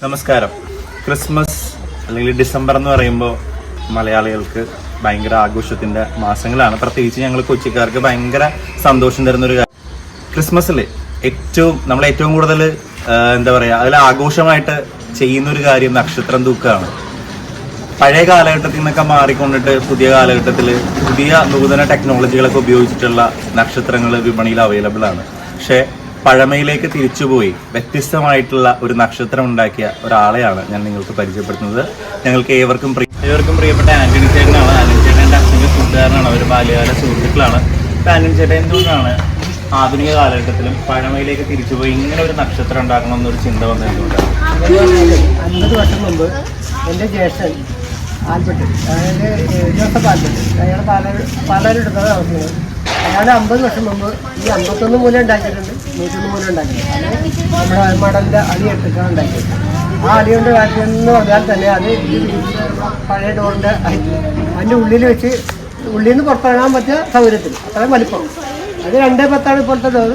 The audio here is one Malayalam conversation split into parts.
നമസ്കാരം. ക്രിസ്മസ് അല്ലെങ്കിൽ ഡിസംബർ എന്ന് പറയുമ്പോൾ മലയാളികൾക്ക് ഭയങ്കര ആഘോഷത്തിന്റെ മാസങ്ങളാണ്. പ്രത്യേകിച്ച് ഞങ്ങൾ കൊച്ചിക്കാർക്ക് ഭയങ്കര സന്തോഷം തരുന്ന ഒരു കാര്യം ക്രിസ്മസിൽ നമ്മൾ ഏറ്റവും കൂടുതൽ എന്താ പറയുക, അതിൽ ആഘോഷമായിട്ട് ചെയ്യുന്ന ഒരു കാര്യം നക്ഷത്രം തൂക്കമാണ്. പഴയ കാലഘട്ടത്തിൽ നിന്നൊക്കെ മാറിക്കൊണ്ടിട്ട് പുതിയ കാലഘട്ടത്തിൽ പുതിയ നൂതന ടെക്നോളജികളൊക്കെ ഉപയോഗിച്ചിട്ടുള്ള നക്ഷത്രങ്ങൾ വിപണിയിൽ അവൈലബിൾ ആണ്. പക്ഷേ പഴമയിലേക്ക് തിരിച്ചുപോയി വ്യത്യസ്തമായിട്ടുള്ള ഒരു നക്ഷത്രം ഉണ്ടാക്കിയ ഒരാളെയാണ് ഞാൻ നിങ്ങൾക്ക് പരിചയപ്പെടുത്തുന്നത്. ഞങ്ങൾക്ക് ഏവർക്കും പ്രിയപ്പെട്ട ആന്റണി ചേട്ടനാണ്. ആന്റണി ചേട്ടൻ്റെ അച്ഛൻ്റെ കൂട്ടുകാരനാണ്, അവർ ബാല്യകാല സുഹൃത്തുക്കളാണ്. ആന്റണി ചേട്ടൻ എന്തുകൊണ്ടാണ് ആധുനിക കാലഘട്ടത്തിലും പഴമയിലേക്ക് തിരിച്ചുപോയി ഇങ്ങനെ ഒരു നക്ഷത്രം ഉണ്ടാക്കണം എന്നൊരു ചിന്ത വന്നതുകൊണ്ടാണ്? 50 വർഷം മുമ്പ് എൻ്റെ ജ്യേഷ്ഠൻ ആൽബർട്ട്, അതായത് ജോസഫ് ആൽബർട്ട്, അയാൾ പാലാരിടുന്നത് താമസിക്കുന്നത്. അയാൾ 50 വർഷം മുമ്പ് ഈ 51 മൂലം ഉണ്ടാക്കിയിട്ടുണ്ട്, 101 മൂലം ഉണ്ടാക്കിയിട്ടുണ്ട്. അത് നമ്മുടെ മടലിൻ്റെ അടി എടുത്തിട്ടാണ് ഉണ്ടാക്കിയത്. ആ അടിയുടെ കാര്യം എന്ന് പറഞ്ഞാൽ തന്നെ അത് ഈ പഴയ ഡോറിൻ്റെ അതിൻ്റെ ഉള്ളിൽ വെച്ച് ഉള്ളിൽ നിന്ന് പുറത്തിറങ്ങാൻ പറ്റിയ സൗകര്യത്തിൽ അത്രയും വലിപ്പം. അത് 2.10 ഇപ്പോഴത്തെ ഡോർ.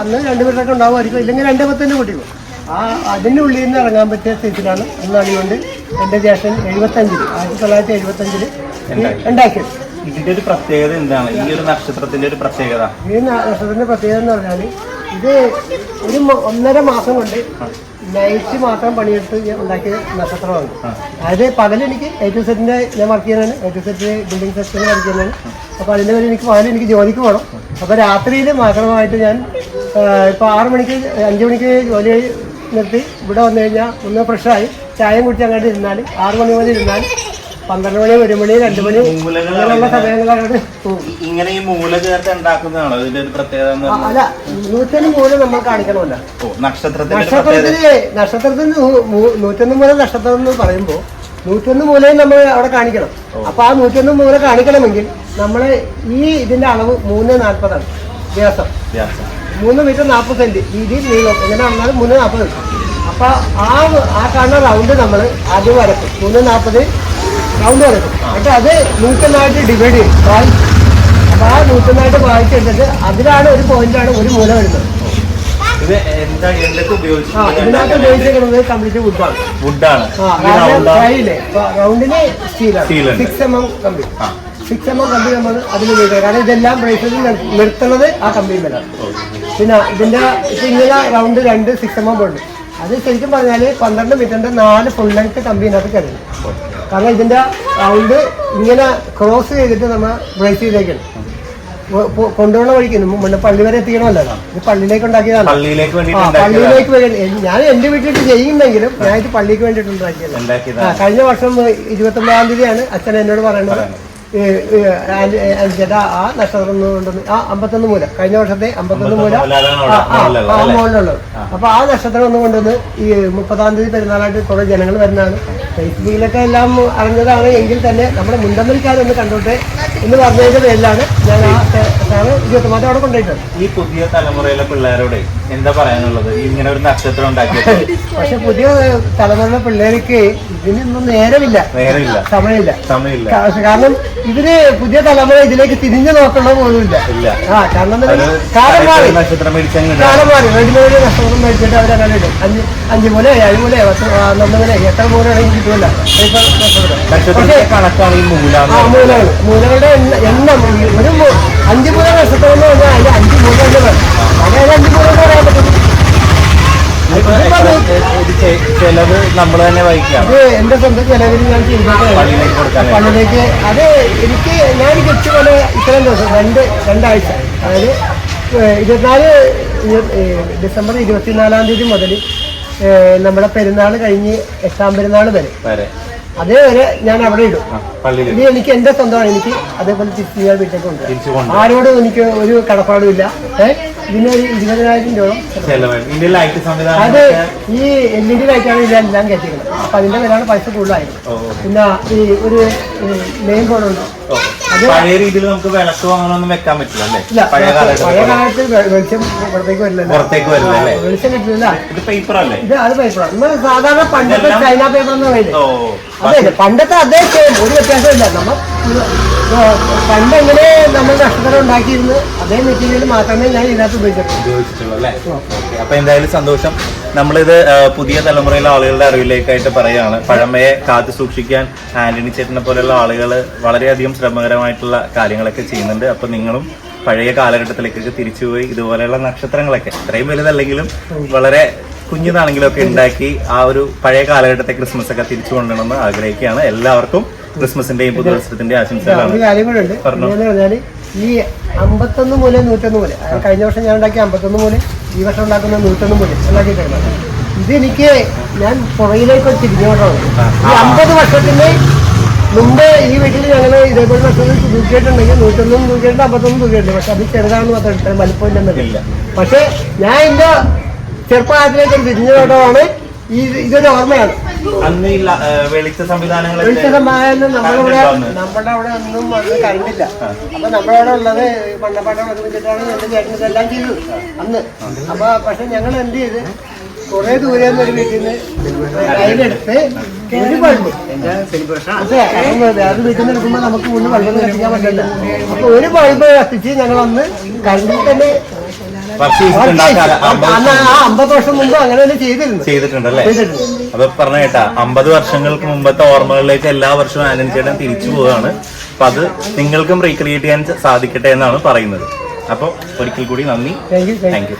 അന്ന് 2 മീറ്ററൊക്കെ ഉണ്ടാവുമായിരിക്കും, ഇല്ലെങ്കിൽ 2.10 കൂട്ടിക്കും. അതിൻ്റെ ഉള്ളിൽ നിന്ന് ഇറങ്ങാൻ പറ്റിയ സ്ഥിതിയിലാണ് അന്ന് അടികൊണ്ട് എൻ്റെ ജ്യേഷ്ഠൻ 1975 ഉണ്ടാക്കിയത്. ഇതിന്റെ ഒരു പ്രത്യേകത എന്താണ്? ഈ ഒരു നക്ഷത്രത്തിന്റെ ഒരു പ്രത്യേകത? ഈ നക്ഷത്രത്തിന്റെ പ്രത്യേകത എന്ന് പറഞ്ഞാൽ ഇത് ഒരു 1.5 മാസം കൊണ്ട് നൈറ്റ് മാത്രം പണിയെടുത്ത് ഉണ്ടാക്കിയ നക്ഷത്രമാണ്. അതായത് പകൽ എനിക്ക് A2Z ഞാൻ വർക്ക് ചെയ്യുന്നതാണ്, A2Z ബിൽഡിംഗ് സെക്ഷനിൽ വർക്ക് ചെയ്യുന്നതാണ്. അപ്പോൾ അതിൻ്റെ പേര് പകൽ എനിക്ക് ജോലിക്ക് പോകണം. അപ്പോൾ രാത്രിയിൽ മാത്രമായിട്ട് ഞാൻ ഇപ്പോൾ 6 മണിക്ക് 5 മണിക്ക് ജോലി നിർത്തി ഇവിടെ വന്നു കഴിഞ്ഞാൽ ഒന്ന് ഫ്രഷായി ചായയും കുടിച്ച് അങ്ങോട്ട് ഇരുന്നാൽ 6 മണി മുതൽ ഇരുന്നാൽ 12 മണി 1 മണി 2 മണി അങ്ങനെയുള്ള സമയങ്ങളാണ്. ഇങ്ങനെ ഈ മൂല ചേർത്ത് ഉണ്ടാക്കുന്നതാണോ ഇതിന്റെ ഒരു പ്രത്യേകത? അല്ല, 101 മൂല നമ്മൾ കാണിക്കണമല്ല. നക്ഷത്രത്തിന് 101 മൂല നക്ഷത്രം എന്ന് പറയുമ്പോൾ 101 മൂലയും നമ്മൾ അവിടെ കാണിക്കണം. അപ്പൊ ആ 101 മൂല കാണിക്കണമെങ്കിൽ നമ്മൾ ഈ ഇതിന്റെ അളവ് 3.40 വ്യാസം, 3 മീറ്റർ 40 സെന്റ് വീതി നീളം. എങ്ങനെ വന്നാലും 3.40. അപ്പൊ ആ കാണുന്ന റൗണ്ട് നമ്മൾ ആദ്യം വരക്കും, 3.40 റൗണ്ട് വരക്കും. എന്നിട്ട് അത് 101 ഡിവൈഡ് ചെയ്യും, വായിക്കും. അപ്പൊ ആ 101 വായിച്ചെടുത്തിട്ട് അതിലാണ് ഒരു പോയിന്റാണ് ഒരു മൂല വരുന്നത്. ഇതിനകത്ത് ഉപയോഗിച്ചിരിക്കുന്നത് കംപ്ലീറ്റ് വുഡാണ്. റൗണ്ടിന് സ്റ്റീലാണ്. 6 mm കമ്പി, 6 mm കമ്പി നമ്മൾ അതിൽ ഉപയോഗിക്കുക. കാരണം ഇതെല്ലാം ബ്രേസിൽ നിർത്തുന്നത് ആ കമ്പിയിലാണ്. പിന്നെ ഇതിന്റെ ഇങ്ങനെ റൗണ്ട് 2 6 mm ഉണ്ട്. അത് ശരിക്കും പറഞ്ഞാൽ 12 മീറ്ററിന്റെ 4 ഫുൾ ലെങ്ത് കമ്പിനകത്ത് കരുതും. കാരണം ഇതിന്റെ റൗണ്ട് ഇങ്ങനെ ക്രോസ് ചെയ്തിട്ട് നമ്മൾ ബ്രേസ് ചെയ്തേക്കണം. കൊണ്ടുപോകുന്ന വഴിക്ക് മുന്നേ പള്ളി വരെ എത്തിക്കണമല്ലോ. ഇത് പള്ളിയിലേക്ക് ഉണ്ടാക്കിയതാണ്. പള്ളിയിലേക്ക് ഞാൻ എന്റെ വീട്ടിൽ ചെയ്യുന്നെങ്കിലും ഞാൻ ഇത് പള്ളിക്ക് വേണ്ടിയിട്ട് ഉണ്ടാക്കിയത്. കഴിഞ്ഞ വർഷം 29-ാം തീയതിയാണ് അച്ഛൻ എന്നോട് പറയുന്നത്, ചേട്ടാ ആ നക്ഷത്രം കൊണ്ടുവന്ന് ആ 51 മൂല, കഴിഞ്ഞ വർഷത്തെ 51 മൂല ആ മോളിലുള്ളത്. അപ്പൊ ആ നക്ഷത്രം ഒന്ന് കൊണ്ടുവന്ന് ഈ 30-ാം തീയതി പെരുന്നാളായിട്ട് കുറെ ജനങ്ങൾ വരുന്നതാണ്. ഫേസ്ബുക്കിലൊക്കെ എല്ലാം അറിഞ്ഞതാണ്. എങ്കിൽ തന്നെ നമ്മുടെ മുണ്ടമ്പലിക്കാരൊന്ന് കണ്ടോട്ടെ എന്ന് പറഞ്ഞതിന്റെ പേരിലാണ് ഞാൻ ആ സാധനം 24 അവിടെ കൊണ്ടുപോയിട്ടുണ്ട്. ഈ പുതിയ തലമുറയിലെ പിള്ളേരോട് എന്താ പറയാനുള്ളത് ഇങ്ങനെ ഒരു നക്ഷത്രം ഉണ്ടാക്കിയത്? പക്ഷെ പുതിയ തലമുറയിലെ പിള്ളേർക്ക് ഇതിനൊന്നും നേരമില്ല, സമയമില്ല. കാരണം ഇവര് പുതിയ തലമുറ ഇതിലേക്ക് തിരിഞ്ഞു നോക്കണ പോലും ഇല്ല. കാരണം കാലം മാറി, റെഡിമെയ്ഡ് നഷ്ടം മേടിച്ചിട്ട് അവരങ്ങനെ ഇടും. 5 മൂല 7 മൂല 9 മൂല എത്ര മൂലയാണെങ്കിൽ കിട്ടുമല്ല. കണക്കാണ് ഈ മൂലകളുടെ എണ്ണം. ഒരു 5 മൂല നഷ്ടം എന്ന് പറഞ്ഞാൽ അതിന്റെ 5 മൂല തന്നെ വേണം. അതായത് 5 മൂല എന്ന് പറയാൻ പറ്റും. ചെലവ് നമ്മൾ തന്നെ വഹിക്കാം. അത് എന്റെ സ്വന്തം ചെലവിൽ ഞാൻ ചെയ്തിട്ട് പള്ളിയിലേക്ക്. അത് ഞാൻ ഗസ്റ്റ് പോലെ ഇത്രയും ദിവസം 2 ആഴ്ച, അതായത് 24 ഡിസംബർ 24-ാം തീയതി മുതൽ നമ്മുടെ പെരുന്നാൾ കഴിഞ്ഞ് 8-ാം പെരുന്നാൾ വരെ അതേവരെ ഞാൻ അവിടെ ഇടും. ഇത് എനിക്ക് എന്റെ സ്വന്തമാണ്. എനിക്ക് അതേപോലെ തിരിച്ച് ഞാൻ വീട്ടിലേക്ക് കൊണ്ടുപോകും. ആരോടും എനിക്ക് ഒരു കടപ്പാടും ഇല്ല. ഇതിനൊരു 20,000 രൂപ. അത് ഈ LED ലൈറ്റാണ് ഇതെല്ലാം കയറ്റിക്കുന്നത്. അപ്പൊ അതിന്റെ പേരാണ് പൈസ കൂടുതലായത്. പിന്നെ ഈ ഒരു മെയിൻ ബോർഡുണ്ട്. പഴയ രീതിയിൽ നമുക്ക് വിളക്ക് വാങ്ങാനൊന്നും വെക്കാൻ പറ്റില്ല. പഴയ കാലത്ത് വെളിച്ചം പുറത്തേക്ക് വരില്ല, വെളിച്ചം കിട്ടില്ല. ഇത് പേപ്പർ അല്ലേ? അത് പേപ്പറാണ്. നമ്മൾ സാധാരണ പണ്ടത്തെ ചൈന പേപ്പർ എന്ന് പറയുന്നത്. അതെ, പണ്ടത്തെ അതേ സെയിം, ഒരു വ്യത്യാസമില്ല. നമ്മൾ പണ്ടെങ്ങനെ നമ്മൾ നക്ഷത്രം ഉണ്ടാക്കിയിരുന്ന് അതേ മെറ്റീരിയൽ മാത്രമേ ഞാൻ ഇതിനകത്ത് ഉപയോഗിച്ചിട്ടുള്ളൂ. ഉപയോഗിച്ചിട്ടുള്ളൂ അല്ലേ? ഓക്കെ. അപ്പൊ എന്തായാലും സന്തോഷം. നമ്മളിത് പുതിയ തലമുറയിലെ ആളുകളുടെ അറിവിലേക്കായിട്ട് പറയുകയാണ്. പഴമയെ കാത്തു സൂക്ഷിക്കാൻ ആന്റണി ചേട്ടനെ പോലെയുള്ള ആളുകൾ വളരെയധികം ശ്രമകരമായിട്ടുള്ള കാര്യങ്ങളൊക്കെ ചെയ്യുന്നുണ്ട്. അപ്പൊ നിങ്ങളും പഴയ കാലഘട്ടത്തിലേക്കൊക്കെ തിരിച്ചുപോയി ഇതുപോലെയുള്ള നക്ഷത്രങ്ങളൊക്കെ ഇത്രയും വലുതല്ലെങ്കിലും വളരെ കുഞ്ഞിതാണെങ്കിലും ഒക്കെ ഉണ്ടാക്കി ആ ഒരു പഴയ കാലഘട്ടത്തെ ക്രിസ്മസ് ഒക്കെ തിരിച്ചു കൊണ്ടുവരണമെന്ന് ആഗ്രഹിക്കുകയാണ്. എല്ലാവർക്കും ക്രിസ്മസിന്റെയും പുതുവത്സരത്തിന്റെയും ആശംസകളാണ്. ഒരു കാര്യം കൂടെ ഉണ്ട്. എന്താണെന്ന് പറഞ്ഞാൽ ഈ 51 മൂല 101 മൂല, കഴിഞ്ഞ വർഷം ഞാൻ ഉണ്ടാക്കിയ 51 മൂല ഈ വർഷം ഉണ്ടാക്കുന്ന 101 മൂല ഉണ്ടാക്കിയിട്ടാണ്. ഇതെനിക്ക് ഞാൻ പുറകിലേക്ക് തിരിഞ്ഞോട്ടാണ്. ഈ 50 വർഷത്തിന് മുമ്പ് ഈ വീട്ടിൽ ഞങ്ങൾ ഇതേപോലെ വർഷം തൂക്കിയിട്ടുണ്ടെങ്കിൽ 101 തൂക്കിയിട്ട് 51 തൂക്കിയിട്ടുണ്ട്. പക്ഷെ അത് ചെറുതാണെന്ന് മാത്രം ഇത്രയും വലിപ്പമില്ലെന്നില്ല. പക്ഷെ ഞാൻ എൻ്റെ ചെറുപ്പകാലത്തിലേക്ക് തിരിഞ്ഞോട്ടമാണ്. ഇതൊരു ഓർമ്മയാണ്. അന്ന് ഈ വെളിച്ച സംവിധാനങ്ങൾ നമ്മുടെ അവിടെ ഒന്നും വന്ന് കഴിഞ്ഞില്ല. അപ്പൊ നമ്മളവിടെ ഉള്ളത് മണ്ണപ്പാട്ടം വെച്ചിട്ടാണ് എന്റെ ചേട്ടൻ ഇതെല്ലാം ചെയ്തത് അന്ന്. അപ്പൊ പക്ഷെ ഞങ്ങൾ എന്ത് ചെയ്ത് കുറെ ദൂരെ നിന്ന് ഒരു വീട്ടിൽ നിന്ന് കയ്യിലെടുത്ത് ഒരു ബൾബ്, അതെ അത് വീട്ടിൽ നിന്ന് എടുക്കുമ്പോൾ നമുക്ക് മുന്നിൽ വെള്ളം കത്തിക്കാൻ പറ്റില്ല. അപ്പൊ ഒരു ബൾബ് കത്തിച്ച് ഞങ്ങൾ അന്ന് കഴിഞ്ഞിൽ തന്നെ 50 വർഷം മുമ്പ് അങ്ങനെ തന്നെ ചെയ്തിട്ടുണ്ടല്ലേ? അപ്പൊ പറഞ്ഞ കേട്ടാ 50 വർഷങ്ങൾക്ക് മുമ്പത്തെ ഓർമ്മകളിലേക്ക് എല്ലാ വർഷവും ആന്റണി ചേട്ടൻ തിരിച്ചു പോവുകയാണ്. അപ്പൊ അത് നിങ്ങൾക്കും റീക്രിയേറ്റ് ചെയ്യാൻ സാധിക്കട്ടെ എന്നാണ് പറയുന്നത്. അപ്പൊ ഒരിക്കൽ കൂടി നന്ദി. Thank you.